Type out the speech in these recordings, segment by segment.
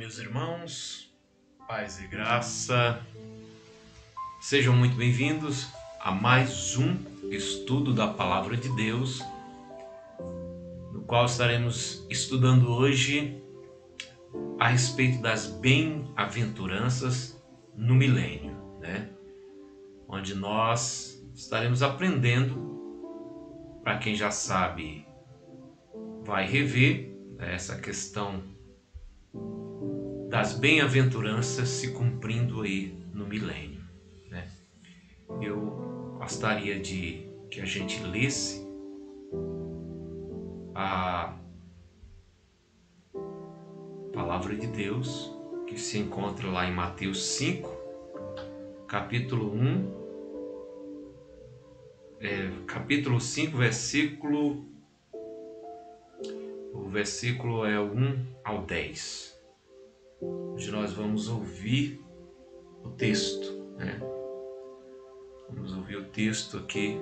meus irmãos, paz e graça, sejam muito bem-vindos a mais um estudo da Palavra de Deus, no qual estaremos estudando hoje a respeito das bem-aventuranças no milênio, onde nós estaremos aprendendo, para quem já sabe, vai rever essa questão das bem-aventuranças se cumprindo aí no milênio. Eu gostaria de que a gente lesse a Palavra de Deus, que se encontra lá em Mateus 5, capítulo 5, o versículo é 1 ao 10. Hoje nós vamos ouvir o texto, Vamos ouvir o texto aqui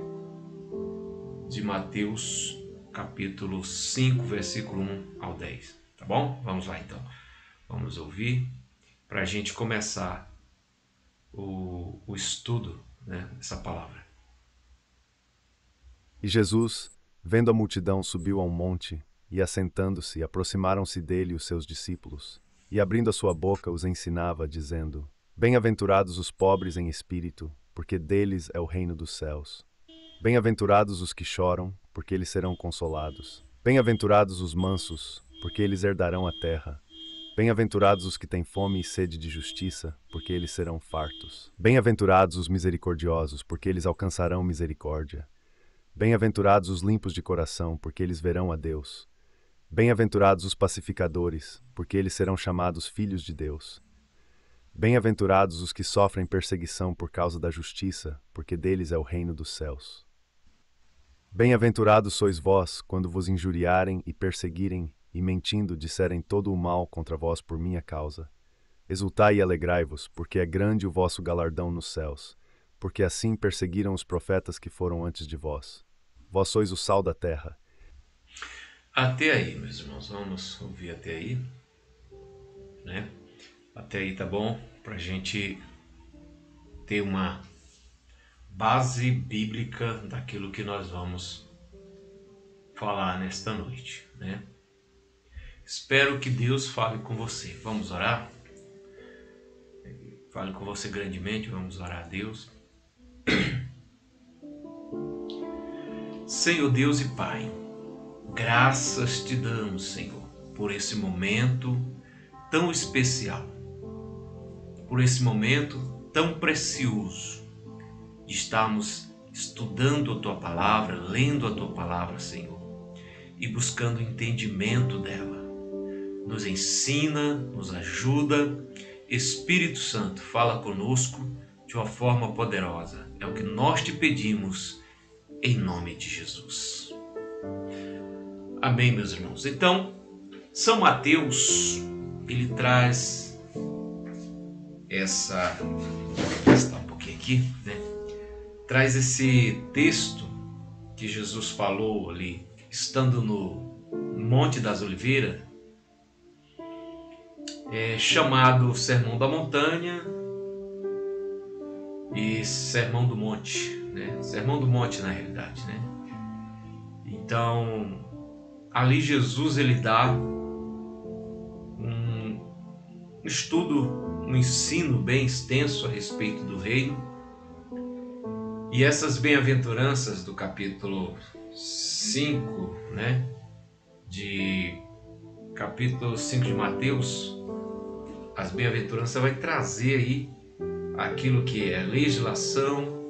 de Mateus, capítulo 5, versículo 1 ao 10. Tá bom? Vamos lá então. Vamos ouvir para a gente começar o estudo dessa palavra. E Jesus, vendo a multidão, subiu a um monte, e assentando-se, aproximaram-se dele os seus discípulos. E abrindo a sua boca os ensinava, dizendo: Bem-aventurados os pobres em espírito, porque deles é o reino dos céus. Bem-aventurados os que choram, porque eles serão consolados. Bem-aventurados os mansos, porque eles herdarão a terra. Bem-aventurados os que têm fome e sede de justiça, porque eles serão fartos. Bem-aventurados os misericordiosos, porque eles alcançarão misericórdia. Bem-aventurados os limpos de coração, porque eles verão a Deus. Bem-aventurados os pacificadores, porque eles serão chamados filhos de Deus. Bem-aventurados os que sofrem perseguição por causa da justiça, porque deles é o reino dos céus. Bem-aventurados sois vós, quando vos injuriarem e perseguirem, e mentindo disserem todo o mal contra vós por minha causa. Exultai e alegrai-vos, porque é grande o vosso galardão nos céus, porque assim perseguiram os profetas que foram antes de vós. Vós sois o sal da terra. Até aí, meus irmãos, vamos ouvir até aí, Até aí tá bom? Para a gente ter uma base bíblica daquilo que nós vamos falar nesta noite, Espero que Deus fale com você. Vamos orar? Fale com você grandemente, vamos orar a Deus. Senhor Deus e Pai, graças te damos, Senhor, por esse momento tão especial, por esse momento tão precioso de estarmos estudando a Tua Palavra, lendo a Tua Palavra, Senhor, e buscando entendimento dela. Nos ensina, nos ajuda. Espírito Santo, fala conosco de uma forma poderosa. É o que nós te pedimos, em nome de Jesus. Amém, meus irmãos. Então, São Mateus, ele traz vou gastar um pouquinho aqui, Traz esse texto que Jesus falou ali, estando no Monte das Oliveiras, chamado Sermão da Montanha e Sermão do Monte, Sermão do Monte na realidade, Então, ali Jesus ele dá um estudo, um ensino bem extenso a respeito do reino. E essas bem-aventuranças do capítulo 5, capítulo 5 de Mateus, as bem-aventuranças vai trazer aí aquilo que é a legislação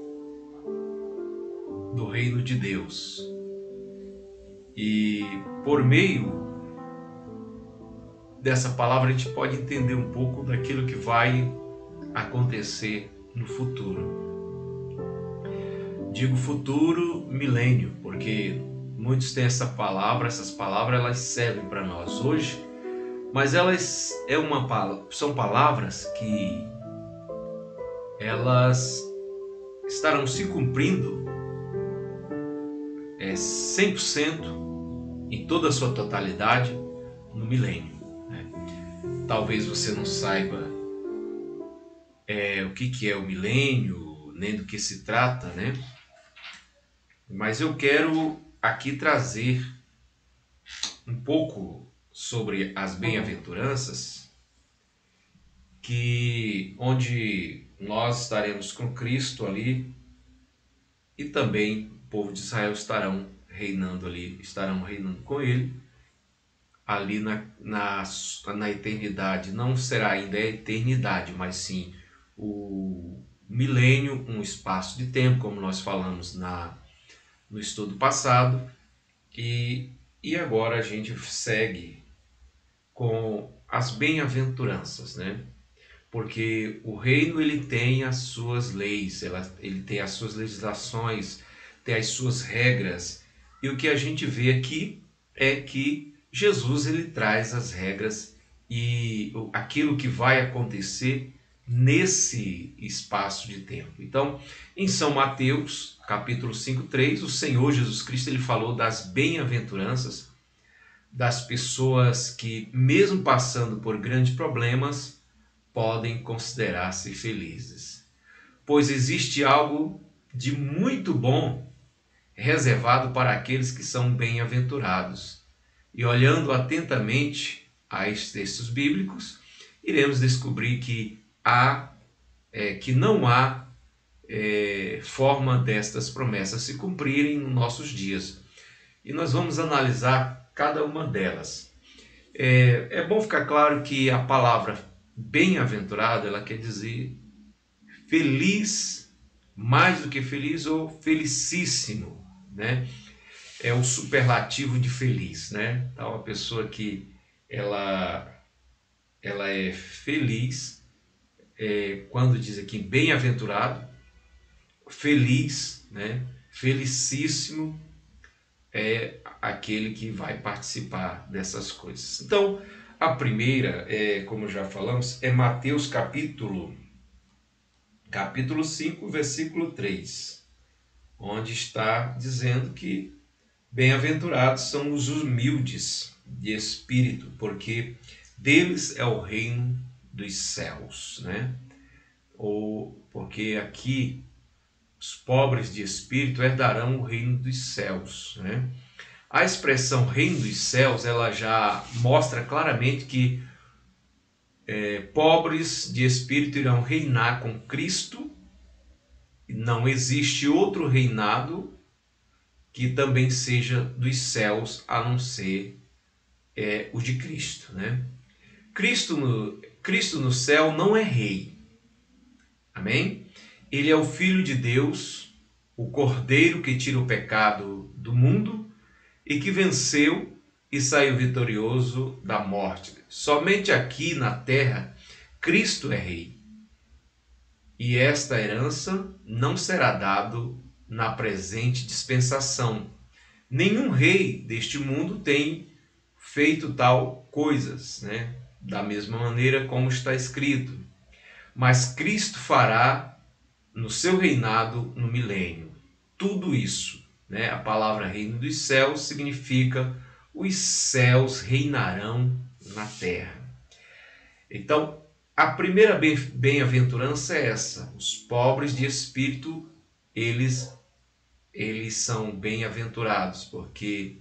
do reino de Deus. E por meio dessa palavra a gente pode entender um pouco daquilo que vai acontecer no futuro. Digo futuro, milênio, porque muitos têm essas palavras elas servem para nós hoje, mas elas são palavras que elas estarão se cumprindo 100% em toda a sua totalidade no milênio. Talvez você não saiba o que é o milênio, nem do que se trata, né? Mas eu quero aqui trazer um pouco sobre as bem-aventuranças, onde nós estaremos com Cristo ali e também o povo de Israel estarão reinando com ele ali na eternidade. Não será ainda a eternidade, mas sim o milênio, um espaço de tempo, como nós falamos no estudo passado. E agora a gente segue com as bem-aventuranças, né? Porque o reino ele tem as suas leis, ele tem as suas legislações, tem as suas regras. E o que a gente vê aqui é que Jesus ele traz as regras e aquilo que vai acontecer nesse espaço de tempo. Então, em São Mateus, capítulo 5:3, o Senhor Jesus Cristo ele falou das bem-aventuranças das pessoas que, mesmo passando por grandes problemas, podem considerar-se felizes, pois existe algo de muito bom reservado para aqueles que são bem-aventurados. E olhando atentamente a estes textos bíblicos, iremos descobrir que não há forma destas promessas se cumprirem nos nossos dias. E nós vamos analisar cada uma delas. É bom ficar claro que a palavra bem-aventurado, ela quer dizer feliz, mais do que feliz, ou felicíssimo, né? É o superlativo de feliz, né? Então, a pessoa que ela é feliz, quando diz aqui bem-aventurado, feliz, né? Felicíssimo é aquele que vai participar dessas coisas. Então, a primeira, como já falamos, é Mateus capítulo 5, versículo 3, onde está dizendo que bem-aventurados são os humildes de espírito, porque deles é o reino dos céus, né? Ou porque aqui os pobres de espírito herdarão o reino dos céus, né? A expressão reino dos céus, ela já mostra claramente que pobres de espírito irão reinar com Cristo. Não existe outro reinado que também seja dos céus, a não ser o de Cristo, né? Cristo no céu não é rei, amém? Ele é o Filho de Deus, o Cordeiro que tira o pecado do mundo e que venceu e saiu vitorioso da morte. Somente aqui na terra, Cristo é rei. E esta herança não será dado na presente dispensação. Nenhum rei deste mundo tem feito tal coisas, né? Da mesma maneira como está escrito. Mas Cristo fará no seu reinado no milênio tudo isso, né? A palavra reino dos céus significa os céus reinarão na terra. Então, a primeira bem-aventurança é essa: os pobres de espírito, eles são bem-aventurados, porque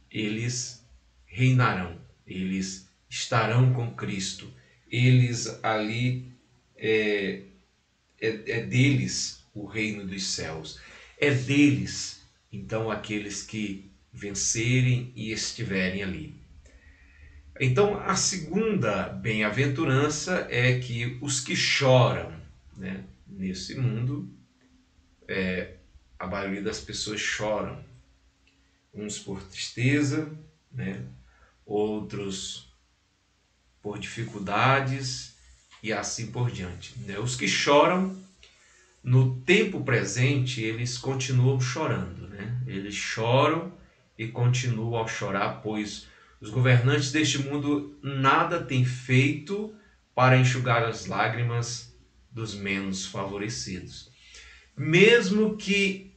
eles reinarão, eles estarão com Cristo, eles ali é deles o reino dos céus, é deles, então, aqueles que vencerem e estiverem ali. Então, a segunda bem-aventurança é que os que choram, né? Nesse mundo, a maioria das pessoas choram, uns por tristeza, né? Outros por dificuldades e assim por diante, né? Os que choram, no tempo presente, eles continuam chorando, né? Eles choram e continuam a chorar, pois os governantes deste mundo nada têm feito para enxugar as lágrimas dos menos favorecidos. Mesmo que,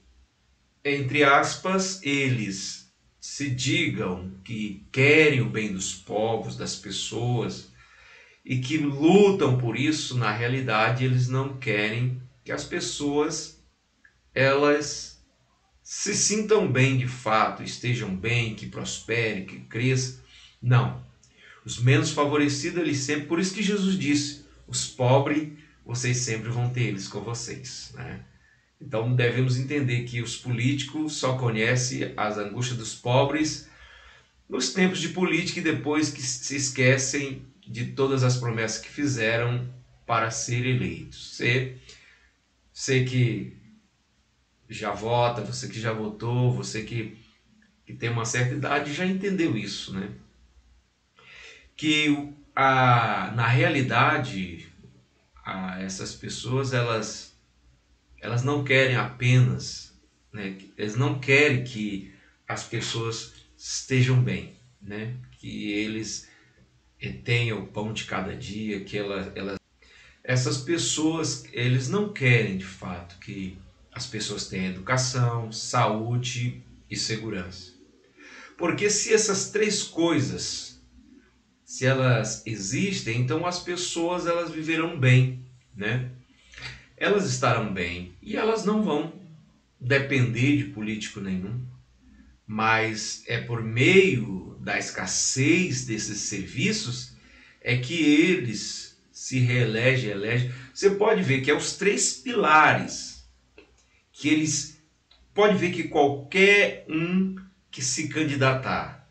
entre aspas, eles se digam que querem o bem dos povos, das pessoas, e que lutam por isso, na realidade, eles não querem que as pessoas elas se sintam bem de fato, estejam bem, que prospere, que cresça. Não. Os menos favorecidos, eles sempre, por isso que Jesus disse, os pobres, vocês sempre vão ter eles com vocês, né? Então devemos entender que os políticos só conhecem as angústias dos pobres nos tempos de política e depois que se esquecem de todas as promessas que fizeram para ser eleitos. Você que já vota, você que já votou, você que tem uma certa idade já entendeu isso, né? Que na realidade essas pessoas elas não querem apenas, né? Eles não querem que as pessoas estejam bem, né? Que eles tenham o pão de cada dia, que essas pessoas, eles não querem de fato que as pessoas tenham educação, saúde e segurança. Porque se essas três coisas, se elas existem, então as pessoas elas viverão bem, né? Elas estarão bem e elas não vão depender de político nenhum, mas é por meio da escassez desses serviços é que eles se elegem. Você pode ver que é os três pilares que eles pode ver que qualquer um que se candidatar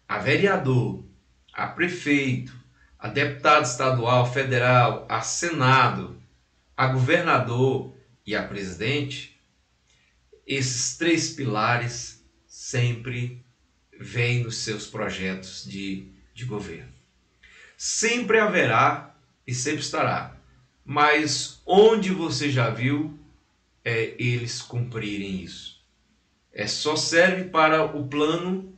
a vereador, a prefeito, a deputado estadual, federal, a senado, a governador e a presidente, esses três pilares sempre vêm nos seus projetos de governo. Sempre haverá e sempre estará, mas onde você já viu eles cumprirem isso? Só serve para o plano,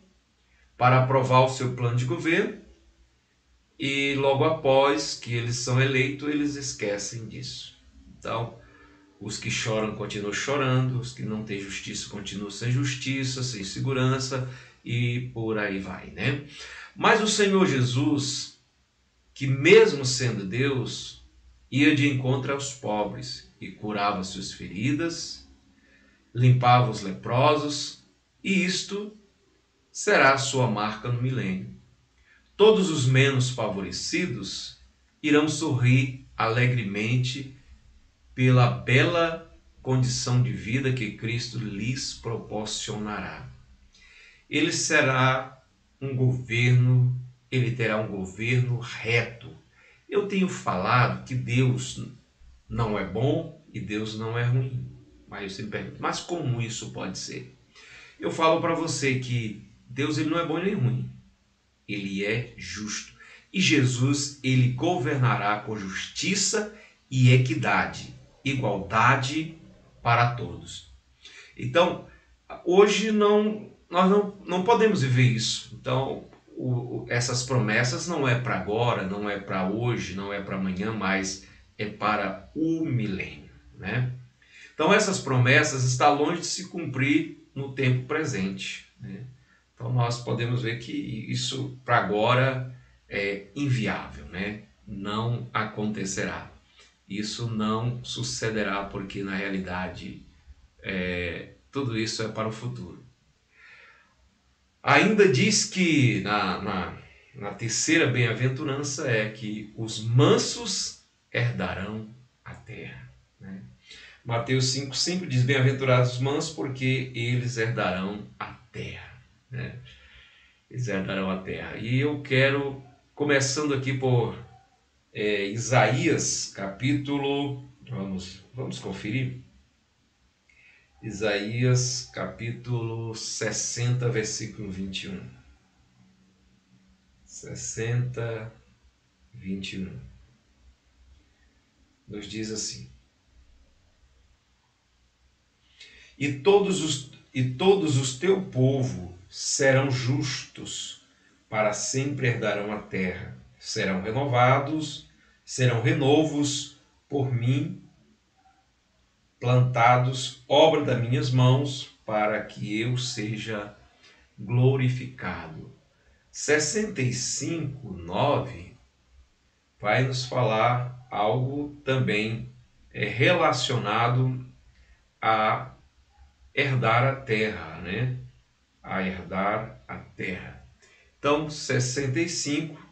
para aprovar o seu plano de governo, e logo após que eles são eleitos, eles esquecem disso. Então, os que choram continuam chorando, os que não têm justiça continuam sem justiça, sem segurança e por aí vai, né? Mas o Senhor Jesus, que mesmo sendo Deus, ia de encontro aos pobres e curava suas feridas, limpava os leprosos, e isto será a sua marca no milênio. Todos os menos favorecidos irão sorrir alegremente pela bela condição de vida que Cristo lhes proporcionará. Ele terá um governo reto. Eu tenho falado que Deus não é bom e Deus não é ruim. Mas eu sempre pergunto, mas como isso pode ser? Eu falo para você que Deus ele não é bom nem ruim. Ele é justo. E Jesus, ele governará com justiça e equidade, igualdade para todos. Então, hoje nós não podemos viver isso. Então, essas promessas não é para agora, não é para hoje, não é para amanhã, mas é para o milênio, né? Então, essas promessas estão longe de se cumprir no tempo presente, né? Então, nós podemos ver que isso para agora é inviável, né? Não acontecerá. Isso não sucederá porque, na realidade, tudo isso é para o futuro. Ainda diz que na terceira bem-aventurança é que os mansos herdarão a terra, né? Mateus 5,5 diz, bem-aventurados os mansos porque eles herdarão a terra, né? Eles herdarão a terra. E eu quero, começando aqui por Isaías, capítulo, vamos conferir, Isaías, capítulo 60, versículo 21. 60, 21. Nos diz assim, e todos os teu povo serão justos, para sempre herdarão a terra. Serão renovados, serão renovos por mim, plantados, obra das minhas mãos, para que eu seja glorificado. 65, 9, vai nos falar algo também relacionado a herdar a terra, né? A herdar a terra. Então, 65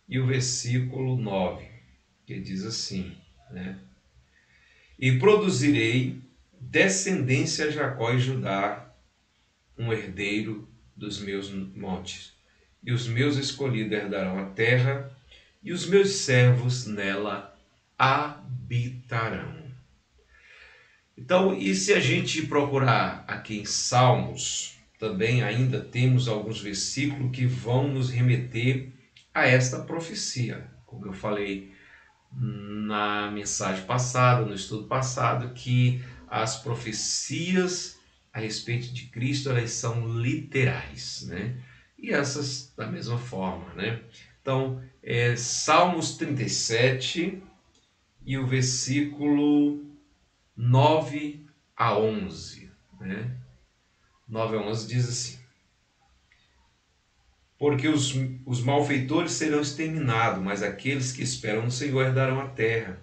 e o versículo 9, que diz assim, né? E produzirei descendência a Jacó e Judá, um herdeiro dos meus montes. E os meus escolhidos herdarão a terra, e os meus servos nela habitarão. Então, e se a gente procurar aqui em Salmos, também ainda temos alguns versículos que vão nos remeter a esta profecia. Como eu falei na mensagem passada, no estudo passado, que as profecias a respeito de Cristo, elas são literais, né? E essas da mesma forma, né? Então, Salmos 37 e o versículo 9 a 11, né? 9 a 11 diz assim: Porque os malfeitores serão exterminados, mas aqueles que esperam no Senhor herdarão a terra.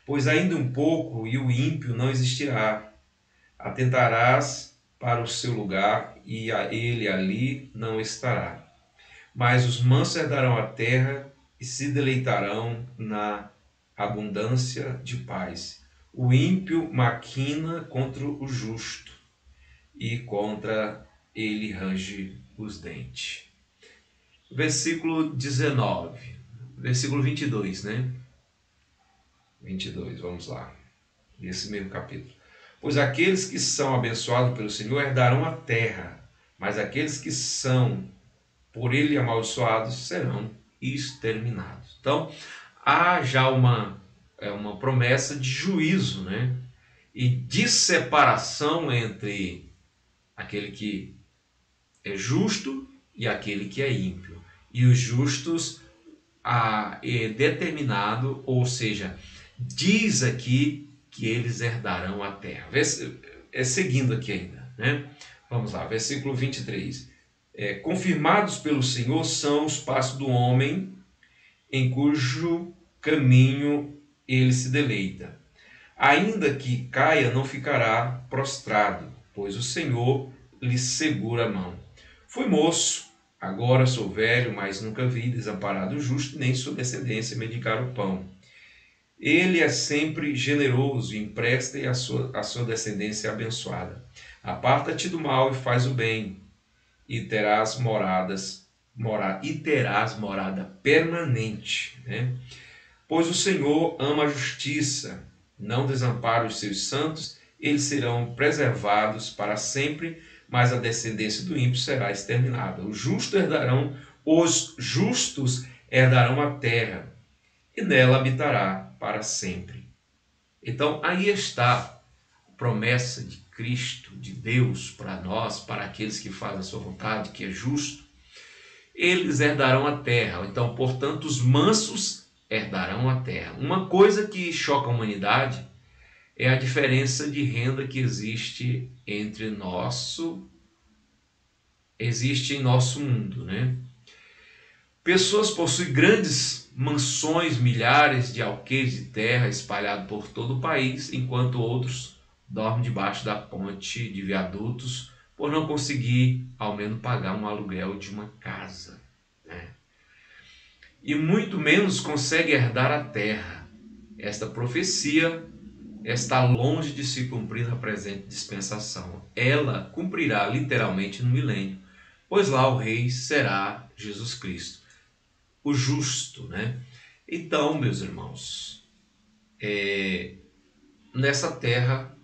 Pois ainda um pouco e o ímpio não existirá. Atentarás para o seu lugar e a ele ali não estará. Mas os mansos herdarão a terra e se deleitarão na abundância de paz. O ímpio maquina contra o justo e contra ele range os dentes. Versículo 19, versículo 22, né? 22, vamos lá. Nesse mesmo capítulo. Pois aqueles que são abençoados pelo Senhor herdarão a terra, mas aqueles que são por ele amaldiçoados serão exterminados. Então, há já uma promessa de juízo, né? E de separação entre aquele que é justo e aquele que é ímpio. E os justos é determinado, ou seja, diz aqui que eles herdarão a terra. Seguindo aqui ainda, né? Vamos lá, versículo 23. Confirmados pelo Senhor são os passos do homem, em cujo caminho ele se deleita. Ainda que caia, não ficará prostrado, pois o Senhor lhe segura a mão. Fui moço, agora sou velho, mas nunca vi desamparado o justo, nem sua descendência mendigar o pão. Ele é sempre generoso e empresta, e a sua descendência é abençoada. Aparta-te do mal e faz o bem, e terás morada permanente, né? Pois o Senhor ama a justiça, não desampara os seus santos, eles serão preservados para sempre, mas a descendência do ímpio será exterminada. Os justos herdarão a terra, e nela habitará para sempre. Então, aí está a promessa de Cristo, de Deus para nós, para aqueles que fazem a sua vontade, que é justo. Eles herdarão a terra. Então, portanto, os mansos herdarão a terra. Uma coisa que choca a humanidade é a diferença de renda que existe em nosso mundo, né? Pessoas possuem grandes mansões, milhares de alqueires de terra espalhados por todo o país, enquanto outros dormem debaixo da ponte de viadutos por não conseguir ao menos pagar um aluguel de uma casa, né? E muito menos consegue herdar a terra. Esta profecia está longe de se cumprir na presente dispensação. Ela cumprirá literalmente no milênio, pois lá o rei será Jesus Cristo, o justo, né? Então, meus irmãos, nessa terra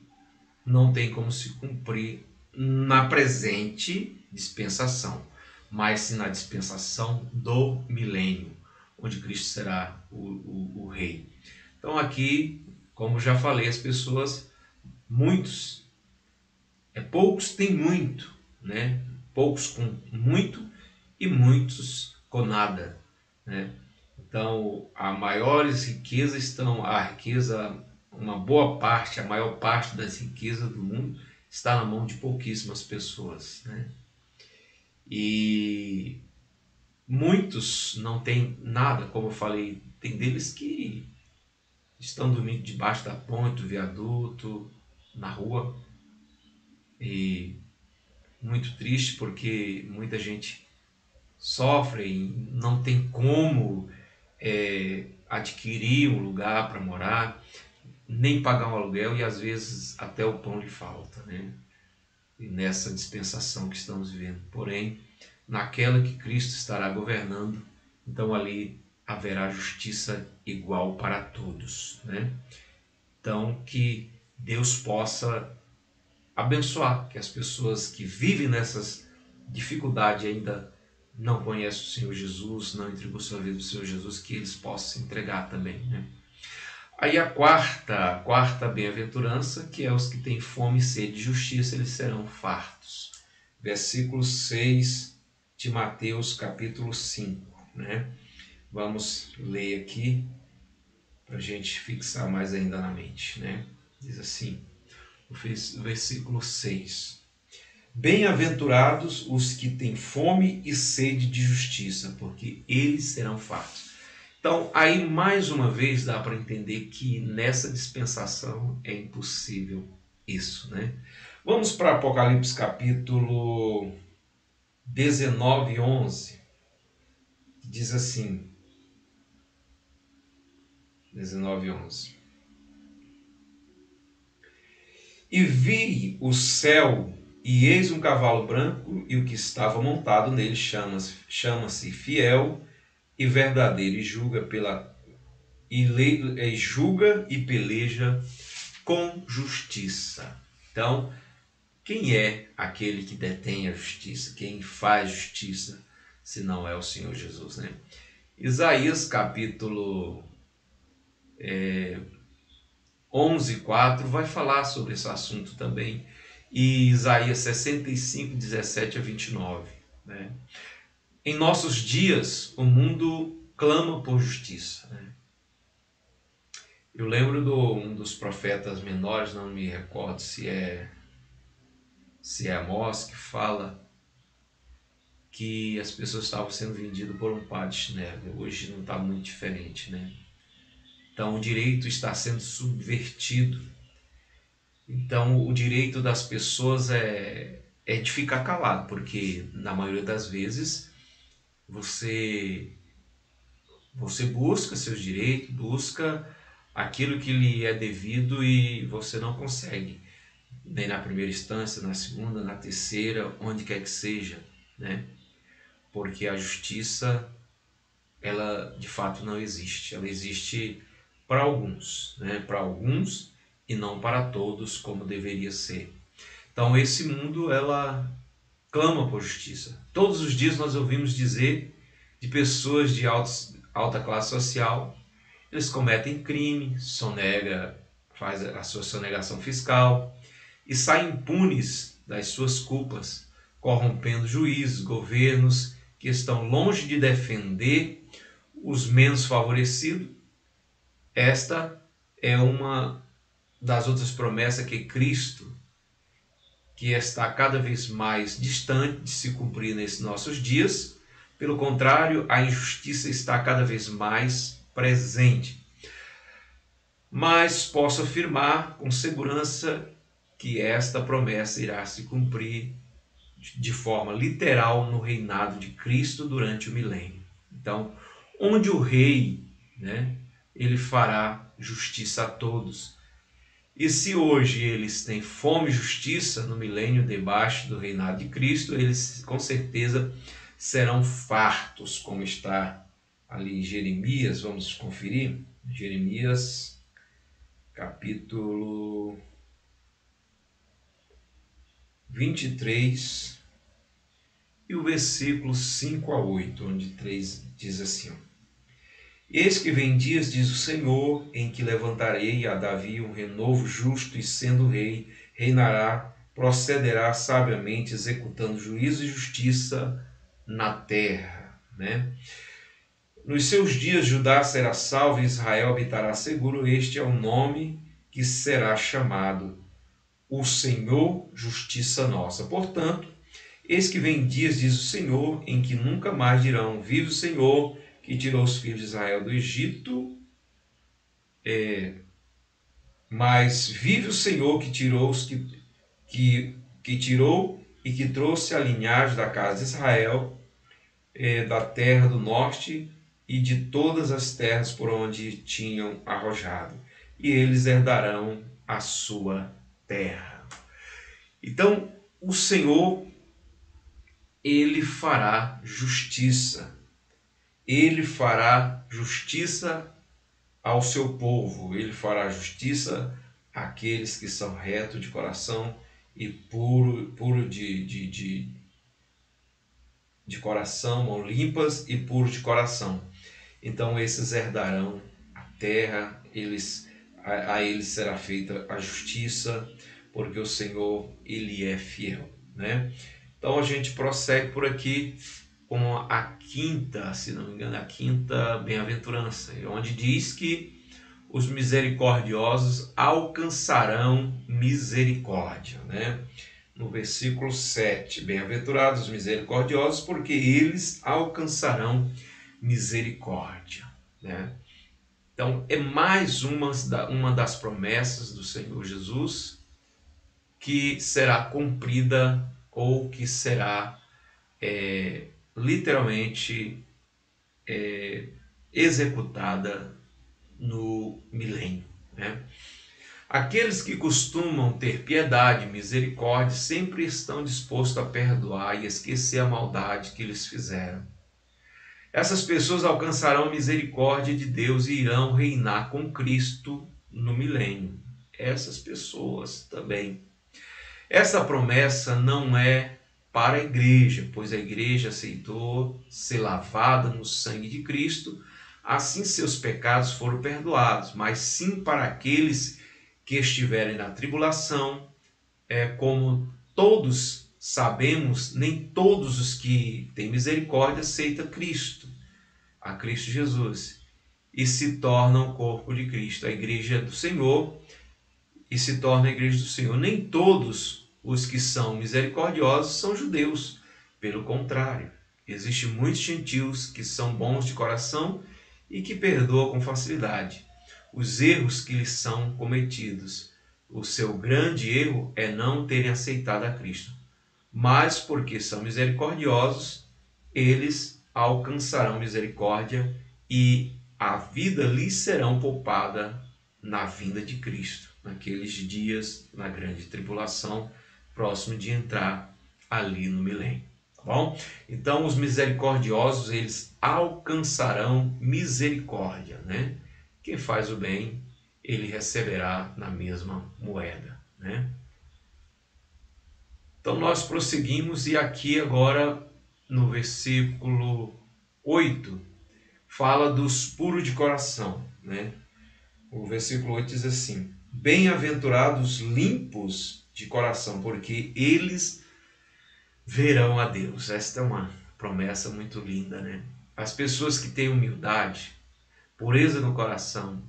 não tem como se cumprir na presente dispensação, mas sim na dispensação do milênio, onde Cristo será o rei. Então aqui, como já falei, as pessoas, poucos têm muito, né? Poucos com muito e muitos com nada, né? Então, a maior parte das riquezas do mundo está na mão de pouquíssimas pessoas, né? E muitos não têm nada, como eu falei Tem deles que estão dormindo debaixo da ponte, do viaduto, na rua. E muito triste porque muita gente sofre e não tem como adquirir um lugar para morar, nem pagar um aluguel e às vezes até o pão lhe falta, né? E nessa dispensação que estamos vivendo. Porém, naquela que Cristo estará governando, então ali haverá justiça igual para todos, né? Então, que Deus possa abençoar, que as pessoas que vivem nessas dificuldades ainda não conhecem o Senhor Jesus, não entregou sua vida para o Senhor Jesus, que eles possam se entregar também, né? Aí a quarta bem-aventurança, que é os que têm fome e sede de justiça, eles serão fartos. Versículo 6 de Mateus capítulo 5, né? Vamos ler aqui para a gente fixar mais ainda na mente, né? Diz assim, o versículo 6. Bem-aventurados os que têm fome e sede de justiça, porque eles serão fartos. Então, aí mais uma vez dá para entender que nessa dispensação é impossível isso, né? Vamos para Apocalipse capítulo 19, 11. Diz assim, 19, 11. E vi o céu, e eis um cavalo branco, e o que estava montado nele chama-se Fiel e Verdadeiro, e julga e peleja com justiça. Então, quem é aquele que detém a justiça? Quem faz justiça, se não é o Senhor Jesus, né? Isaías capítulo 11, 4 vai falar sobre esse assunto também. E Isaías 65, 17 a 29. Né? Em nossos dias, o mundo clama por justiça. Né? Eu lembro de um dos profetas menores, não me recordo se é Amós, que fala que as pessoas estavam sendo vendidas por um par de chinelo. Hoje não está muito diferente, né? Então o direito está sendo subvertido. Então o direito das pessoas é de ficar calado, porque na maioria das vezes você busca seus direitos, busca aquilo que lhe é devido e você não consegue. Nem na primeira instância, na segunda, na terceira, onde quer que seja, né? Porque a justiça, ela de fato não existe. Ela existe para alguns, né? Para alguns e não para todos, como deveria ser. Então esse mundo, ela clama por justiça. Todos os dias nós ouvimos dizer de pessoas de alta classe social, eles cometem crime, faz a sua sonegação fiscal e saem impunes das suas culpas, corrompendo juízes, governos que estão longe de defender os menos favorecidos. Esta é uma das outras promessas que Cristo, que está cada vez mais distante de se cumprir nesses nossos dias. Pelo contrário, a injustiça está cada vez mais presente. Mas posso afirmar com segurança que esta promessa irá se cumprir de forma literal no reinado de Cristo durante o milênio. Então, onde o rei, né, ele fará justiça a todos. E se hoje eles têm fome e justiça no milênio debaixo do reinado de Cristo, eles com certeza serão fartos, como está ali em Jeremias. Vamos conferir? Jeremias, capítulo 23, e o versículo 5 a 8, onde 3 diz assim: Eis que vem dias, diz o Senhor, em que levantarei a Davi um renovo justo, e sendo rei, reinará, procederá sabiamente, executando juízo e justiça na terra. Né? Nos seus dias Judá será salvo e Israel habitará seguro. Este é o nome que será chamado: o Senhor, justiça nossa. Portanto, eis que vem dias, diz o Senhor, em que nunca mais dirão: vive o Senhor, que tirou os filhos de Israel do Egito, mas vive o Senhor que tirou que tirou e que trouxe a linhagem da casa de Israel, da terra do norte e de todas as terras por onde tinham arrojado, e eles herdarão a sua terra. Então, o Senhor, ele fará justiça. Ele fará justiça ao seu povo. Ele fará justiça àqueles que são retos de coração e puro de coração, mão limpas e puros de coração. Então esses herdarão a terra, a eles será feita a justiça, porque o Senhor, ele é fiel, né? Então a gente prossegue por aqui com a quinta, se não me engano, a quinta bem-aventurança, onde diz que os misericordiosos alcançarão misericórdia, né? No versículo 7, bem-aventurados os misericordiosos, porque eles alcançarão misericórdia, né? Então, é mais uma das promessas do Senhor Jesus que será cumprida ou que será literalmente executada no milênio, né? Aqueles que costumam ter piedade e misericórdia sempre estão dispostos a perdoar e esquecer a maldade que lhes fizeram. Essas pessoas alcançarão a misericórdia de Deus e irão reinar com Cristo no milênio. Essas pessoas também. Essa promessa não é para a igreja, pois a igreja aceitou ser lavada no sangue de Cristo, assim seus pecados foram perdoados, mas sim para aqueles que estiverem na tribulação. Como todos sabemos, nem todos os que têm misericórdia aceitam Cristo, a Cristo Jesus, e se tornam o corpo de Cristo, a igreja do Senhor, e se torna a igreja do Senhor. Nem todos os que são misericordiosos são judeus, pelo contrário, existem muitos gentios que são bons de coração e que perdoam com facilidade os erros que lhes são cometidos. O seu grande erro é não terem aceitado a Cristo. Mas porque são misericordiosos, eles alcançarão misericórdia e a vida lhes será poupada na vinda de Cristo, naqueles dias, na grande tribulação, próximo de entrar ali no milênio. Tá bom? Então, os misericordiosos, eles alcançarão misericórdia, né? Quem faz o bem, ele receberá na mesma moeda, né? Então nós prosseguimos e aqui agora no versículo 8 fala dos puros de coração, né? O versículo 8 diz assim: bem-aventurados limpos de coração, porque eles verão a Deus. Esta é uma promessa muito linda, né? As pessoas que têm humildade, pureza no coração,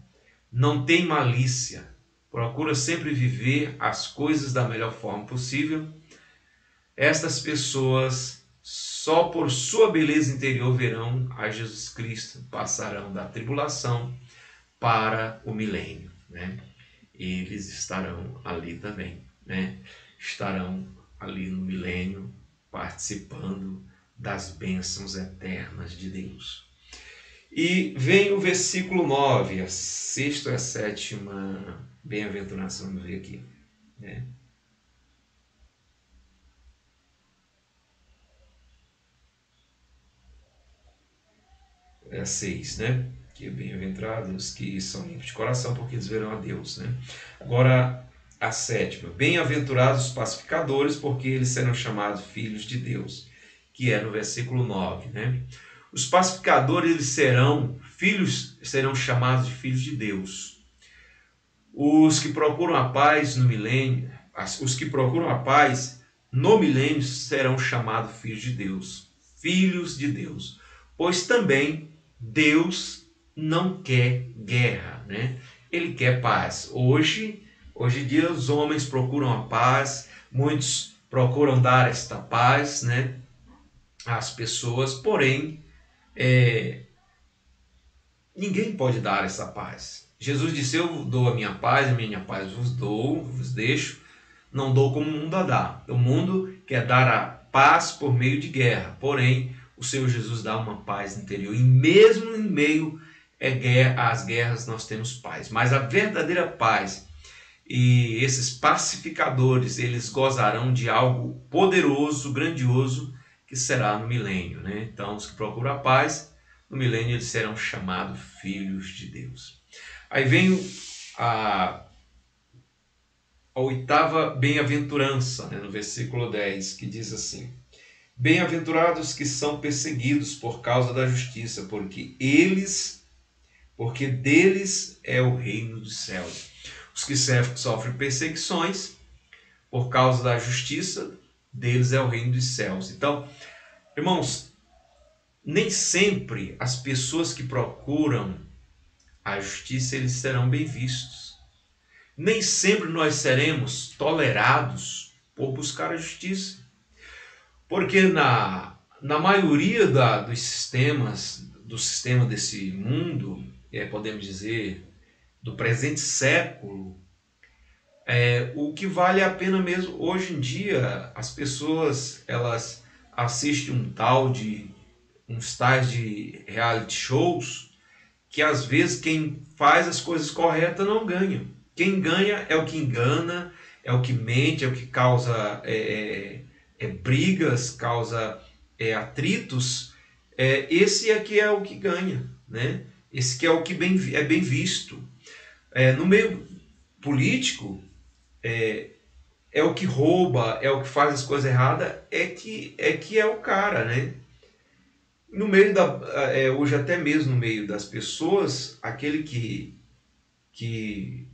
não têm malícia, procuram sempre viver as coisas da melhor forma possível, estas pessoas, só por sua beleza interior, verão a Jesus Cristo, passarão da tribulação para o milênio, né? Eles estarão ali também, né? Estarão ali no milênio, participando das bênçãos eternas de Deus. E vem o versículo 9, a sexta e a sétima bem-aventurança, vamos ver aqui, né? É a 6, né? Que é bem-aventurados que são limpos de coração, porque eles verão a Deus, né? Agora, a sétima, bem-aventurados os pacificadores, porque eles serão chamados filhos de Deus, que é no versículo 9, né? Os pacificadores, eles serão chamados de filhos de Deus. Os que procuram a paz no milênio, os que procuram a paz no milênio serão chamados filhos de Deus. Filhos de Deus. Pois também Deus não quer guerra, né? Ele quer paz. Hoje em dia os homens procuram a paz, muitos procuram dar esta paz, né, às pessoas, porém ninguém pode dar essa paz. Jesus disse: eu dou a minha paz vos dou, vos deixo, não dou como o mundo a dá. O mundo quer dar a paz por meio de guerra, porém o Senhor Jesus dá uma paz interior, e mesmo em meio às guerras nós temos paz. Mas a verdadeira paz, e esses pacificadores, eles gozarão de algo poderoso, grandioso, que será no milênio, né? Então, os que procuram a paz, no milênio eles serão chamados filhos de Deus. Aí vem a oitava bem-aventurança, né, no versículo 10, que diz assim: bem-aventurados que são perseguidos por causa da justiça, porque deles é o reino dos céus. Os que sofrem perseguições por causa da justiça, deles é o reino dos céus. Então, irmãos, nem sempre as pessoas que procuram a justiça, eles serão bem vistos. Nem sempre nós seremos tolerados por buscar a justiça. Porque na maioria do sistema desse mundo, podemos dizer, do presente século, o que vale a pena mesmo, hoje em dia, as pessoas elas assistem uns tais de reality shows, que às vezes quem faz as coisas corretas não ganha. Quem ganha é o que engana, é o que mente, é o que causa brigas, causa atritos. Esse aqui é o que ganha, né? Esse que é o que é bem visto. No meio político, é o que rouba, é o que faz as coisas erradas, que é o cara, né? No meio hoje até mesmo no meio das pessoas, aquele que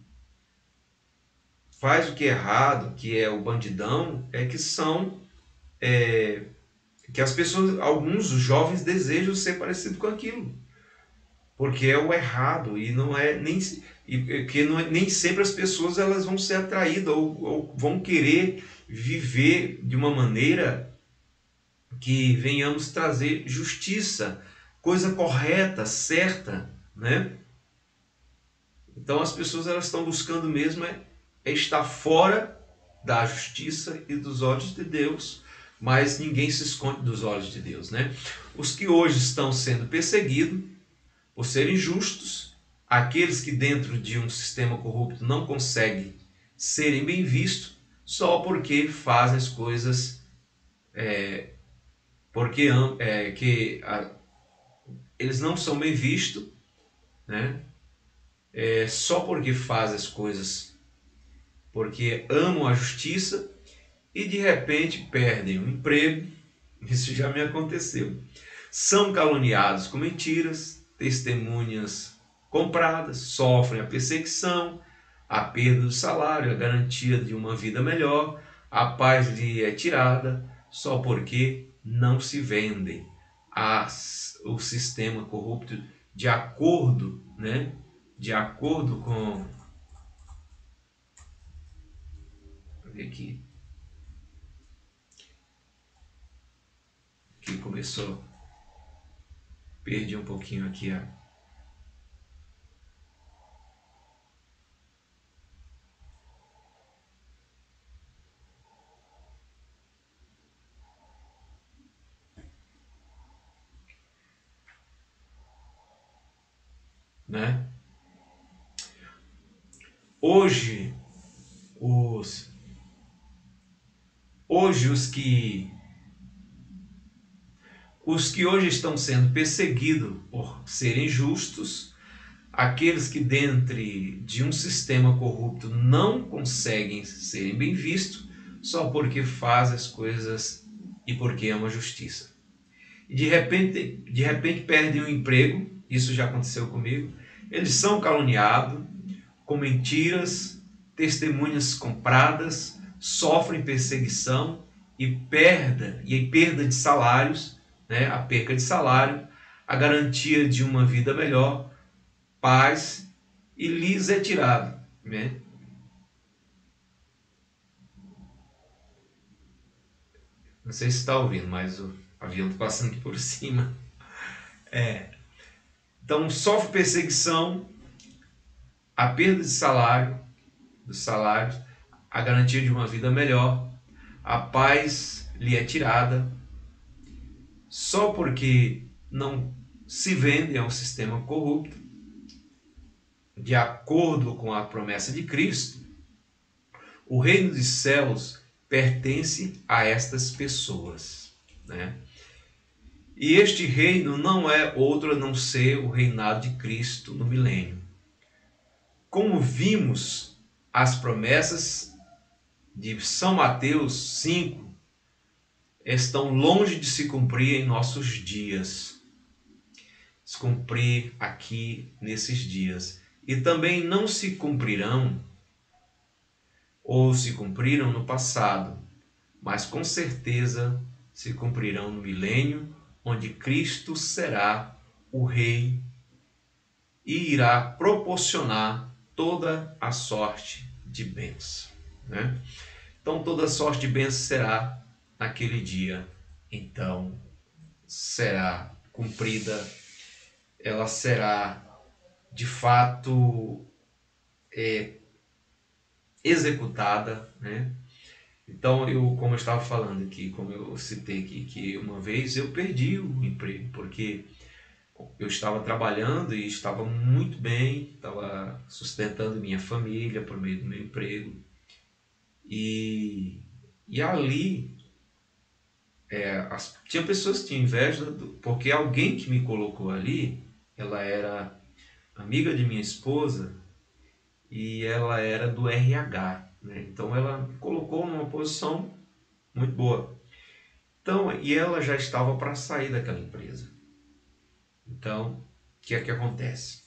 faz o que é errado, que é o bandidão, que as pessoas, alguns jovens desejam ser parecido com aquilo, porque é o errado e não é nem nem sempre as pessoas elas vão ser atraídas ou vão querer viver de uma maneira que venhamos trazer justiça, coisa correta, certa, né? Então as pessoas elas estão buscando mesmo estar fora da justiça e dos olhos de Deus, mas ninguém se esconde dos olhos de Deus, né? Os que hoje estão sendo perseguidos por serem justos, aqueles que dentro de um sistema corrupto não conseguem serem bem vistos, só porque fazem as coisas eles não são bem vistos, né? Só porque fazem as coisas porque amam a justiça e de repente perdem o emprego. Isso já me aconteceu. São caluniados com mentiras, testemunhas compradas, sofrem a perseguição, a perda do salário, a garantia de uma vida melhor, a paz lhe é tirada, só porque não se vendem o sistema corrupto de acordo, né? De acordo com... Vou ver aqui. Que começou... Perdi um pouquinho aqui né? Hoje os que hoje estão sendo perseguidos por serem justos, aqueles que dentro de um sistema corrupto não conseguem serem bem vistos, só porque fazem as coisas e porque amam a justiça. E de repente perdem o emprego, isso já aconteceu comigo. Eles são caluniados com mentiras, testemunhas compradas, sofrem perseguição e perda de salários, né? A perca de salário, a garantia de uma vida melhor, paz, e lhes é tirado, né? Não sei se está ouvindo, mas o avião está passando aqui por cima. Então sofre perseguição, a perda de salário, dos salários, a garantia de uma vida melhor, a paz lhe é tirada, só porque não se vende a um sistema corrupto, de acordo com a promessa de Cristo. O reino dos céus pertence a estas pessoas, né? E este reino não é outro a não ser o reinado de Cristo no milênio. Como vimos, as promessas de São Mateus 5 estão longe de se cumprir em nossos dias. Se cumprir aqui nesses dias. E também não se cumprirão ou se cumpriram no passado, mas com certeza se cumprirão no milênio, onde Cristo será o Rei e irá proporcionar toda a sorte de bênção, né? Então toda a sorte de bênção será naquele dia, então será cumprida, ela será de fato executada, né? Então, como eu estava falando aqui, como eu citei aqui, que uma vez eu perdi o emprego, porque eu estava trabalhando e estava muito bem, estava sustentando minha família por meio do meu emprego. E ali, tinha pessoas que tinham inveja, porque alguém que me colocou ali, ela era amiga de minha esposa e ela era do RH, né? Então ela me colocou numa posição muito boa. Então, e ela já estava para sair daquela empresa. Então, o que é que acontece?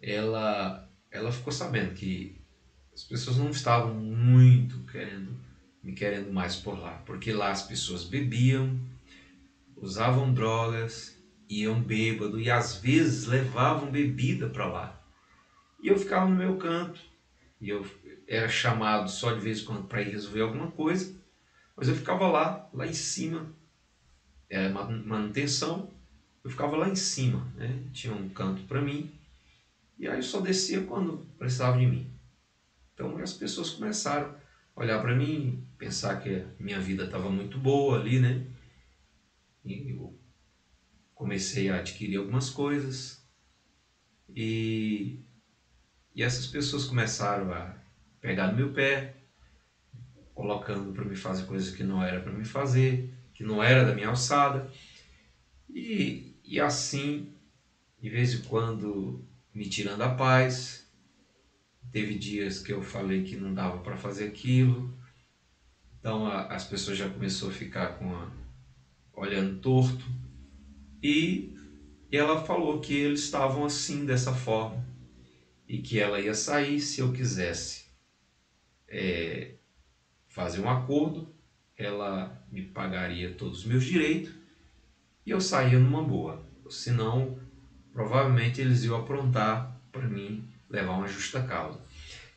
Ela ficou sabendo que as pessoas não estavam muito me querendo mais por lá, porque lá as pessoas bebiam, usavam drogas, iam bêbado e às vezes levavam bebida para lá. E eu ficava no meu canto, e eu era chamado só de vez em quando para ir resolver alguma coisa, mas eu ficava lá em cima, era manutenção, eu ficava lá em cima, né? Tinha um canto para mim, e aí eu só descia quando precisava de mim. Então as pessoas começaram a olhar para mim, pensar que a minha vida estava muito boa ali, né? E eu comecei a adquirir algumas coisas, e, e essas pessoas começaram a pegar no meu pé, colocando para me fazer coisas que não era para me fazer, que não era da minha alçada. E assim, de vez em quando, me tirando a paz. Teve dias que eu falei que não dava para fazer aquilo. Então as pessoas já começaram a ficar olhando torto. E ela falou que eles estavam assim, dessa forma. E que ela ia sair se eu quisesse fazer um acordo. Ela me pagaria todos os meus direitos e eu saía numa boa. Senão, provavelmente eles iam aprontar para mim levar uma justa causa.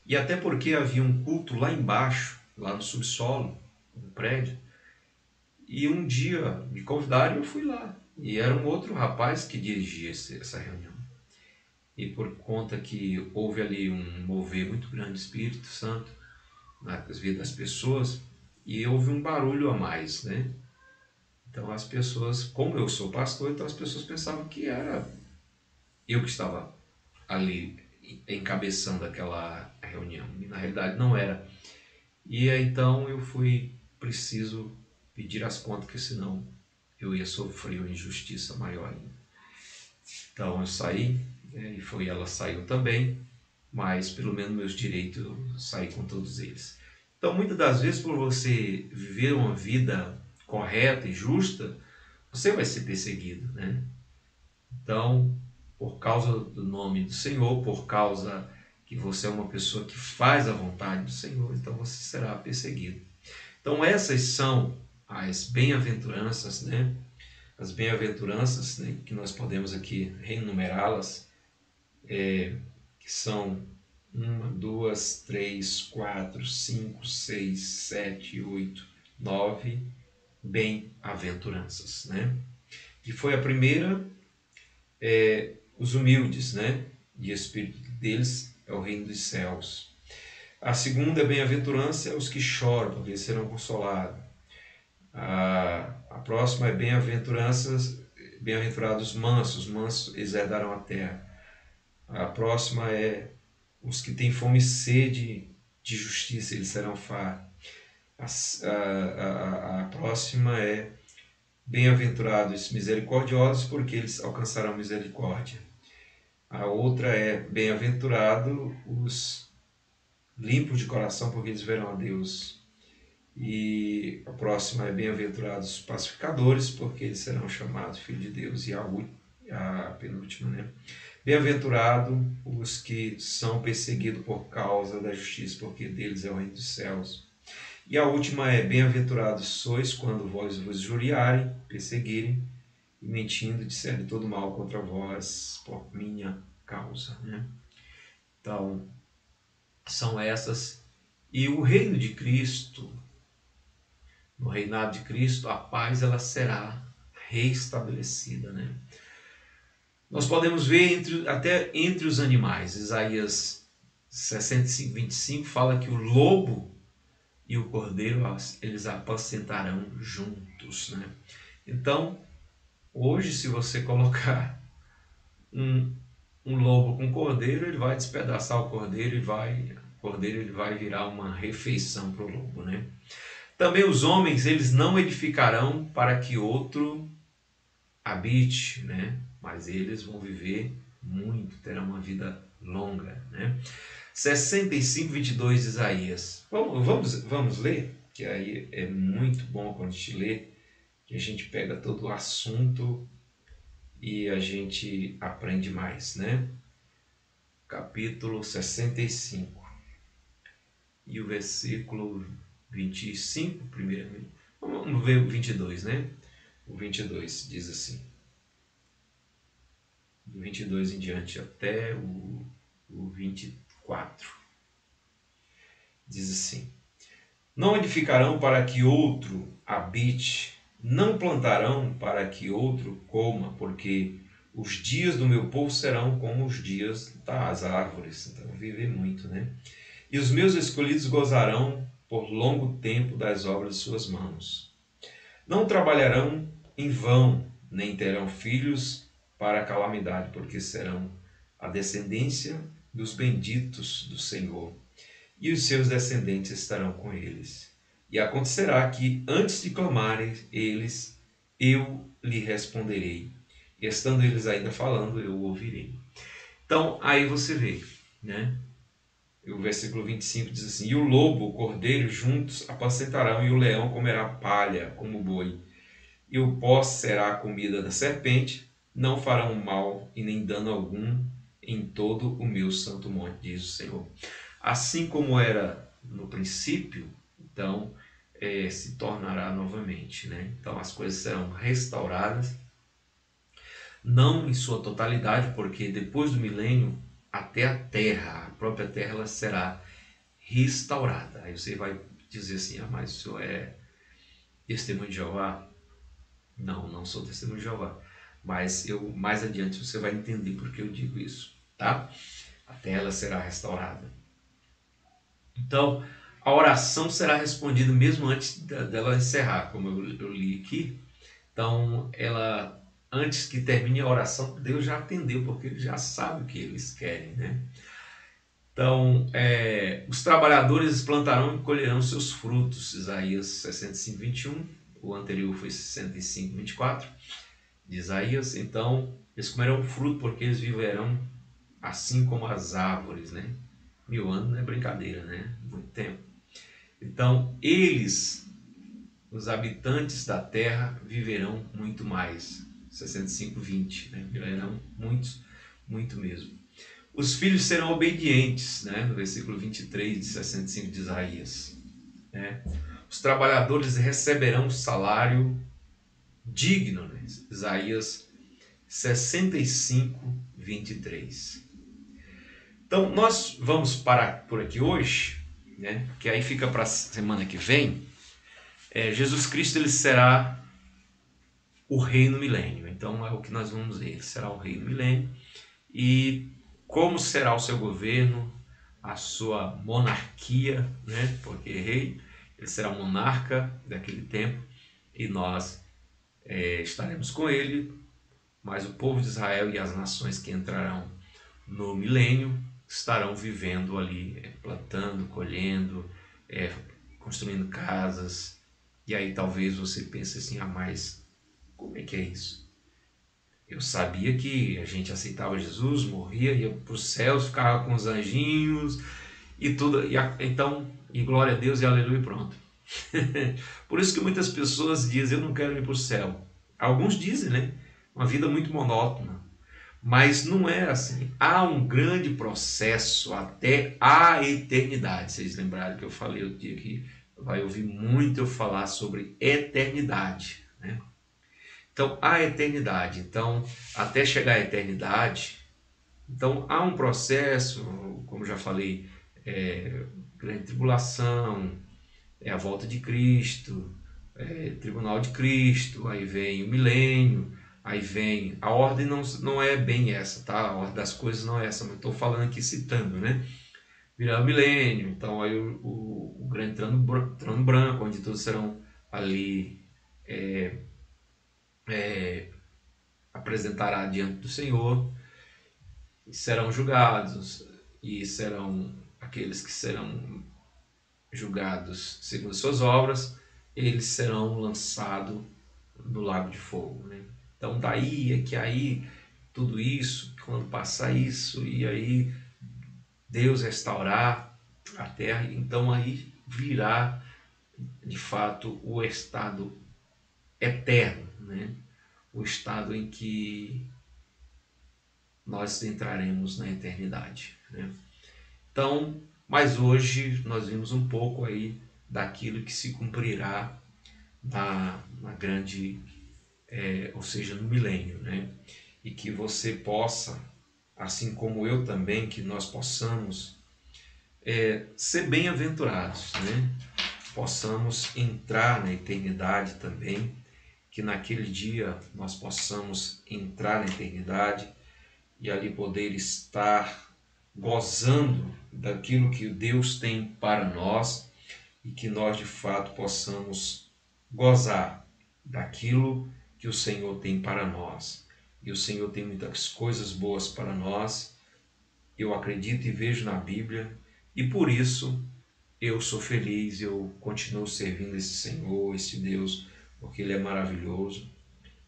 E até porque havia um culto lá embaixo, lá no subsolo, no prédio, e um dia me convidaram e eu fui lá. E era um outro rapaz que dirigia essa reunião. E por conta que houve ali um mover muito grande do Espírito Santo nas vidas das pessoas, e houve um barulho a mais, né? Então as pessoas, como eu sou pastor, então as pessoas pensavam que era eu que estava ali encabeçando aquela reunião. E na realidade não era. E então eu fui preciso pedir as contas, porque senão eu ia sofrer uma injustiça maior ainda. Então eu saí, né, e ela saiu também, mas pelo menos meus direitos eu saí com todos eles. Então muitas das vezes, por você viver uma vida correta e justa, você vai ser perseguido, né? Então, por causa do nome do Senhor, por causa que você é uma pessoa que faz a vontade do Senhor, então você será perseguido. Então essas são as bem-aventuranças, né? As bem-aventuranças, né, que nós podemos aqui renumerá-las, que são 1, 2, 3, 4, 5, 6, 7, 8, 9 bem-aventuranças, né? E foi a primeira os humildes, né? E o espírito deles é o reino dos céus. A segunda bem-aventurança é os que choram, porque eles serão consolados. A próxima é bem-aventurados mansos, mansos eles herdarão a terra. A próxima é os que têm fome e sede de justiça, eles serão fartos. A próxima é bem-aventurados misericordiosos, porque eles alcançarão misericórdia. A outra é bem-aventurado os limpos de coração, porque eles verão a Deus. E a próxima é bem-aventurados os pacificadores, porque eles serão chamados filhos de Deus. E a penúltima, né? Bem-aventurado os que são perseguidos por causa da justiça, porque deles é o reino dos céus. E a última é: bem-aventurados sois quando vós vos injuriarem, perseguirem e mentindo disserem todo mal contra vós por minha causa. Né? Então, são essas. E o reino de Cristo, no reinado de Cristo, a paz ela será reestabelecida. Né? Nós podemos ver até entre os animais. Isaías 65, 25 fala que o lobo e o cordeiro eles apacentarão juntos. Né? Então, hoje, se você colocar um lobo com um cordeiro, ele vai despedaçar o cordeiro e ele vai virar uma refeição para o lobo. Né? Também os homens, eles não edificarão para que outro habite, né? Mas eles vão viver muito, terão uma vida longa. Né? 65, 22 de Isaías. Vamos ler, que aí é muito bom quando a gente lê, que a gente pega todo o assunto e a gente aprende mais, né? Capítulo 65 e o versículo 25, primeiro. Vamos ver o 22, né? O 22 diz assim, do 22 em diante até o 24. Diz assim: não edificarão para que outro habite, não plantarão para que outro coma, porque os dias do meu povo serão como os dias das árvores. Então, viver muito, né? E os meus escolhidos gozarão por longo tempo das obras de suas mãos. Não trabalharão em vão, nem terão filhos para a calamidade, porque serão a descendência dos benditos do Senhor, e os seus descendentes estarão com eles. E acontecerá que, antes de clamarem eles, eu lhe responderei. E estando eles ainda falando, eu ouvirei. Então, aí você vê, né? O versículo 25 diz assim: e o lobo, o cordeiro, juntos apacentarão, e o leão comerá palha como boi. E o pó será a comida da serpente, não farão mal e nem dano algum em todo o meu santo monte, diz o Senhor. Assim como era no princípio, então se tornará novamente. Né? Então as coisas serão restauradas, não em sua totalidade, porque depois do milênio, até a terra, a própria terra, ela será restaurada. Aí você vai dizer assim: mas o senhor é testemunho de Jeová? Não, não sou testemunho de Jeová. Mas mais adiante você vai entender por que eu digo isso. Tá? A terra ela será restaurada. Então, a oração será respondida mesmo antes dela encerrar, como eu li aqui. Então, antes que termine a oração, Deus já atendeu, porque Ele já sabe o que eles querem. Né? Então, os trabalhadores plantarão e colherão seus frutos. Isaías 65, 21. O anterior foi 65, 24. De Isaías. Então, eles comerão fruto, porque eles viverão assim como as árvores. Né? 1000 anos não é brincadeira, né? Muito tempo. Então, eles, os habitantes da terra, viverão muito mais. 65, 20. Né? Viverão muitos, muito mesmo. Os filhos serão obedientes, né? No versículo 23 de 65 de Isaías. Né? Os trabalhadores receberão salário digno. Né? Isaías 65, 23. Então, nós vamos parar por aqui hoje, né? Que aí fica para a semana que vem. Jesus Cristo ele será o reino milênio. Então é o que nós vamos ver. Ele será o reino milênio. E como será o seu governo, a sua monarquia, né? Porque rei, ele será monarca daquele tempo e nós estaremos com ele, mas o povo de Israel e as nações que entrarão no milênio estarão vivendo ali, plantando, colhendo, construindo casas. E aí talvez você pense assim, mas como é que é isso? Eu sabia que a gente aceitava Jesus, morria, ia para os céus, ficava com os anjinhos e tudo. Então, e glória a Deus e aleluia e pronto. Por isso que muitas pessoas dizem, eu não quero ir para o céu. Alguns dizem, né? Uma vida muito monótona. Mas não é assim. Há um grande processo até a eternidade. Vocês lembraram que eu falei o dia que vai ouvir muito eu falar sobre eternidade, né? Então, a eternidade. Então, até chegar à eternidade, então há um processo, como já falei, grande tribulação, a volta de Cristo, tribunal de Cristo, aí vem o milênio, aí vem... A ordem não é bem essa, tá? A ordem das coisas não é essa, mas estou falando aqui citando, né? Virá o milênio, então aí o grande trono branco, onde todos serão ali... apresentará diante do Senhor e serão julgados, e serão aqueles que serão julgados segundo suas obras, eles serão lançados no lago de fogo, né? Então daí é que aí tudo isso, quando passar isso e aí Deus restaurar a terra, então aí virá de fato o estado eterno, né? O estado em que nós entraremos na eternidade, né? Então, mas hoje nós vimos um pouco aí daquilo que se cumprirá na grande, ou seja, no milênio, né? E que você possa, assim como eu também, que nós possamos ser bem-aventurados, né? Possamos entrar na eternidade também, que naquele dia nós possamos entrar na eternidade e ali poder estar gozando daquilo que Deus tem para nós e que nós de fato possamos gozar daquilo que o Senhor tem para nós. E o Senhor tem muitas coisas boas para nós, eu acredito e vejo na Bíblia, e por isso eu sou feliz, eu continuo servindo esse Senhor, esse Deus, porque Ele é maravilhoso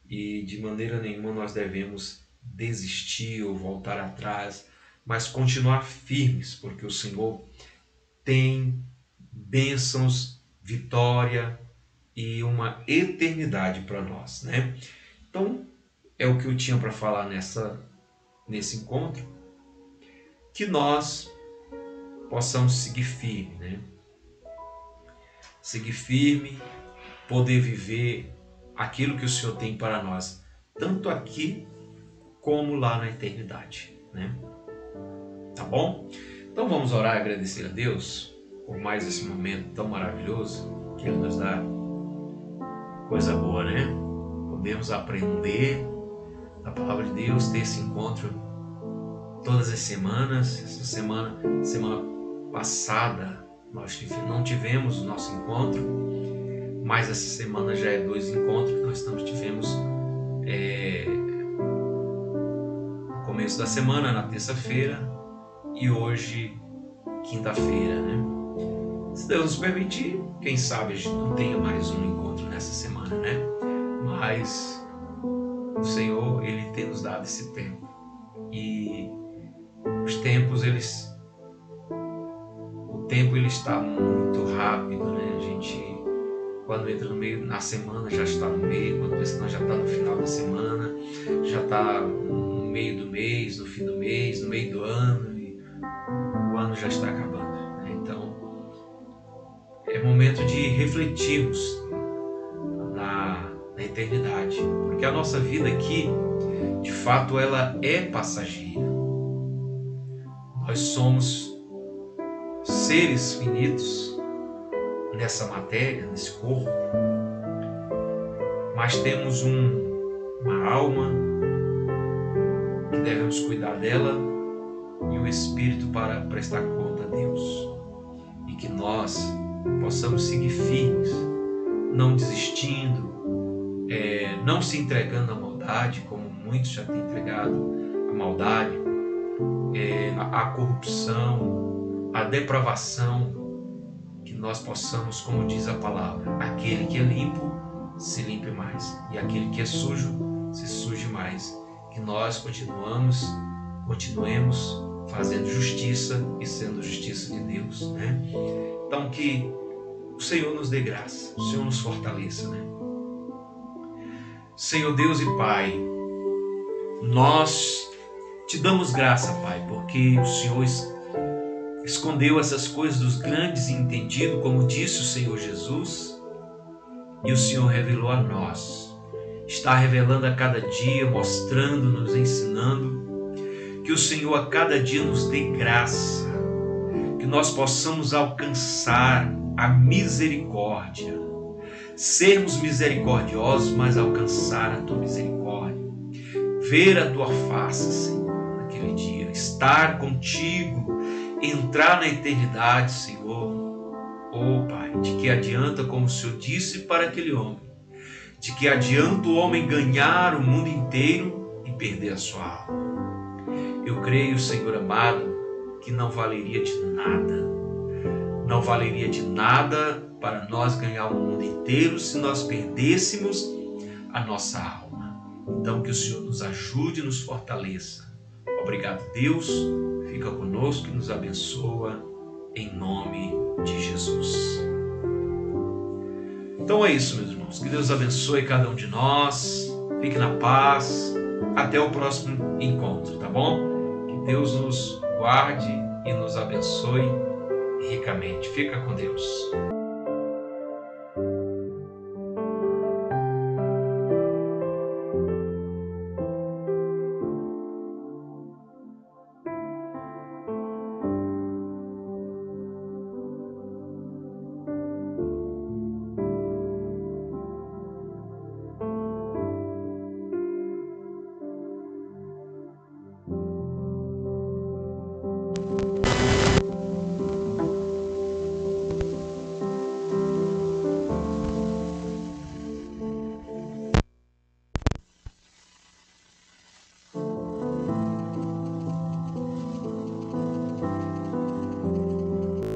e de maneira nenhuma nós devemos desistir ou voltar atrás, mas continuar firmes, porque o Senhor tem bênçãos, vitória e uma eternidade para nós, né? Então, é o que eu tinha para falar nesse encontro, que nós possamos seguir firme, né? Seguir firme, poder viver aquilo que o Senhor tem para nós, tanto aqui como lá na eternidade, né? Tá bom? Então vamos orar e agradecer a Deus por mais esse momento tão maravilhoso que Ele nos dá. Coisa boa, né? Podemos aprender a palavra de Deus, ter esse encontro todas as semanas. Essa semana passada nós não tivemos o nosso encontro, mas essa semana já é 2 encontros que nós tivemos no começo da semana, na terça-feira, e hoje, quinta-feira, né? Se Deus nos permitir, quem sabe a gente não tenha mais um encontro nessa semana, né? Mas o Senhor, Ele tem nos dado esse tempo. E os tempos, o tempo ele está muito rápido, né? A gente, quando entra no meio, na semana já está no meio, quando pensa que nós já está no final da semana, já está no meio do mês, no fim do mês, no meio do ano, e o ano já está acabando, né? Então, é momento de refletirmos na eternidade, porque a nossa vida aqui, de fato, ela é passageira. Nós somos seres finitos nessa matéria, nesse corpo, mas temos um uma alma que devemos cuidar dela e o espírito para prestar conta a Deus. E que nós possamos seguir firmes, não desistindo, não se entregando à maldade, como muitos já têm entregado à maldade, à corrupção, à depravação. Que nós possamos, como diz a palavra, aquele que é limpo se limpe mais, e aquele que é sujo se suje mais. Que nós continuemos fazendo justiça e sendo justiça de Deus, né? Então que o Senhor nos dê graça, o Senhor nos fortaleça, né? Senhor Deus e Pai, nós te damos graça, Pai, porque o Senhor escondeu essas coisas dos grandes e entendido, como disse o Senhor Jesus, e o Senhor revelou a nós. Está revelando a cada dia, mostrando, nos ensinando. Que o Senhor a cada dia nos dê graça, que nós possamos alcançar a misericórdia, sermos misericordiosos, mas alcançar a tua misericórdia, ver a tua face, Senhor, naquele dia, estar contigo, entrar na eternidade, Senhor. Oh, Pai, de que adianta, como o Senhor disse para aquele homem, de que adianta o homem ganhar o mundo inteiro e perder a sua alma? Eu creio, Senhor amado, que não valeria de nada. Não valeria de nada para nós ganhar o mundo inteiro se nós perdêssemos a nossa alma. Então que o Senhor nos ajude e nos fortaleça. Obrigado, Deus. Fica conosco e nos abençoa em nome de Jesus. Então é isso, meus irmãos. Que Deus abençoe cada um de nós. Fique na paz. Até o próximo encontro, tá bom? Que Deus nos guarde e nos abençoe ricamente. Fica com Deus.